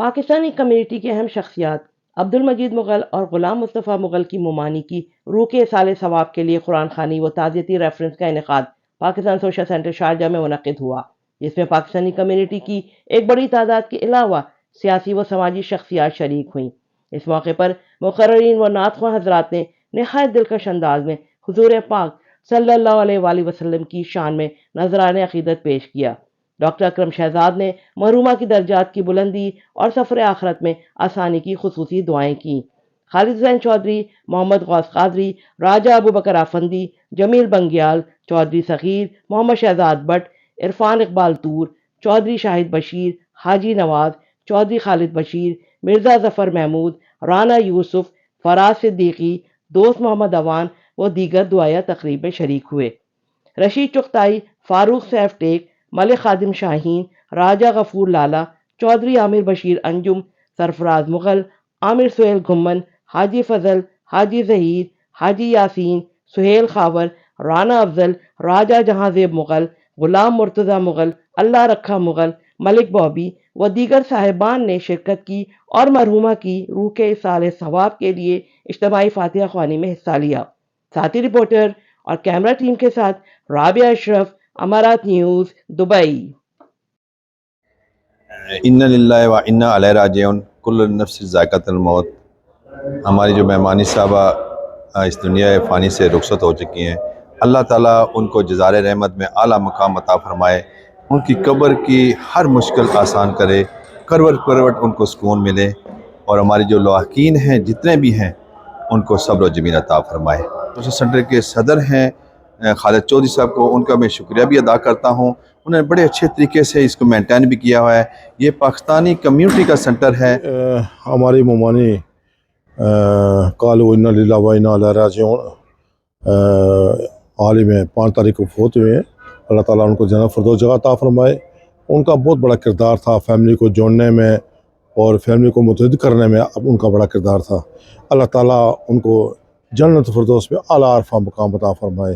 Pakistani community کے اہم شخصیات عبدالمجید مغل اور غلام مصطفیٰ مغل کی ممانی کی روح کے اصال ثواب کے لیے قرآن خوانی و تعزیتی ریفرنس کا انعقاد پاکستان سوشل سینٹر شارجہ میں منعقد ہوا، جس میں پاکستانی کمیونٹی کی ایک بڑی تعداد کے علاوہ سیاسی و سماجی شخصیات شریک ہوئیں۔ اس موقع پر مقررین و نعت خواں حضرات نے نہایت دلکش انداز میں حضور پاک صلی اللہ علیہ وآلہ وسلم کی شان میں نذران عقیدت پیش کیا۔ ڈاکٹر اکرم شہزاد نے مرحومہ کی درجات کی بلندی اور سفر آخرت میں آسانی کی خصوصی دعائیں کیں۔ خالد حسین چودھری، محمد غوث قادری، راجہ ابو بکر آفندی، جمیل بنگیال، چودھری صغیر، محمد شہزاد بٹ، عرفان اقبال طور، چودھری شاہد بشیر، حاجی نواز، چودھری خالد بشیر، مرزا ظفر محمود، رانا یوسف، فراز صدیقی، دوست محمد اوان و دیگر دعائیہ تقریب میں شریک ہوئے۔ رشید چغتائی، فاروق سیف ٹیک، ملک خادم شاہین، راجہ غفور لالا، چودھری عامر بشیر انجم، سرفراز مغل، عامر سہیل گھمن، حاجی فضل، حاجی ظہیر، حاجی یاسین، سہیل خاور، رانا افضل، راجہ جہاں زیب مغل، غلام مرتضی مغل، اللہ رکھا مغل، ملک بابی و دیگر صاحبان نے شرکت کی اور مرحومہ کی روح کے اصال ثواب کے لیے اجتماعی فاتحہ خوانی میں حصہ لیا۔ ساتھی رپورٹر اور کیمرہ ٹیم کے ساتھ رابعہ اشرف، امارات نیوز، دبئی۔ انا للہ و انا الیہ راجعون، کل نفس ذائقۃ الموت۔ ہماری جو مہمانی صاحبہ اس دنیا فانی سے رخصت ہو چکی ہیں، اللہ تعالیٰ ان کو جزار رحمت میں اعلیٰ مقام عطا فرمائے، ان کی قبر کی ہر مشکل آسان کرے، کروٹ ان کو سکون ملے، اور ہماری جو لواحقین ہیں جتنے بھی ہیں ان کو صبر و جمیل عطا فرمائے۔ سوشل سینٹر کے صدر ہیں خالد چودھری صاحب کو، ان کا میں شکریہ بھی ادا کرتا ہوں، انہوں نے بڑے اچھے طریقے سے اس کو مینٹین بھی کیا ہوا ہے۔ یہ پاکستانی کمیونٹی کا سینٹر ہے۔ ہماری ممانی قالوا انا للہ و انا الیہ راجعون عالم 5 تاریخ کو فوت ہوئے ہیں، اللہ تعالیٰ ان کو جنت فردوس جگہ عطا فرمائے۔ ان کا بہت بڑا کردار تھا فیملی کو جوڑنے میں اور فیملی کو متحد کرنے میں، اب ان کا بڑا کردار تھا۔ اللہ تعالیٰ ان کو جنت فردوس میں اعلیٰ عرفہ مقام عطا فرمائے۔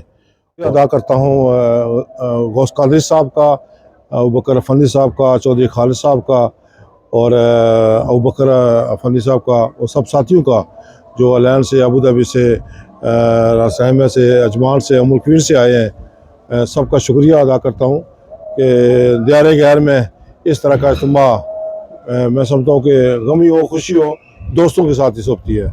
ادا کرتا ہوں غوث قادری صاحب کا، ابوبکر افندی صاحب کا، چودھری خالد صاحب کا، اور ابوبکر افندی صاحب کا، اور سب ساتھیوں کا جو الین سے، ابوظہبی سے، راسمہ سے، اجمان سے، ام القویر سے آئے ہیں، سب کا شکریہ ادا کرتا ہوں کہ دیار غیر میں اس طرح کا اجتماع میں سمجھتا ہوں کہ غمی ہو خوشی ہو دوستوں کے ساتھ ہی ہوتی ہے۔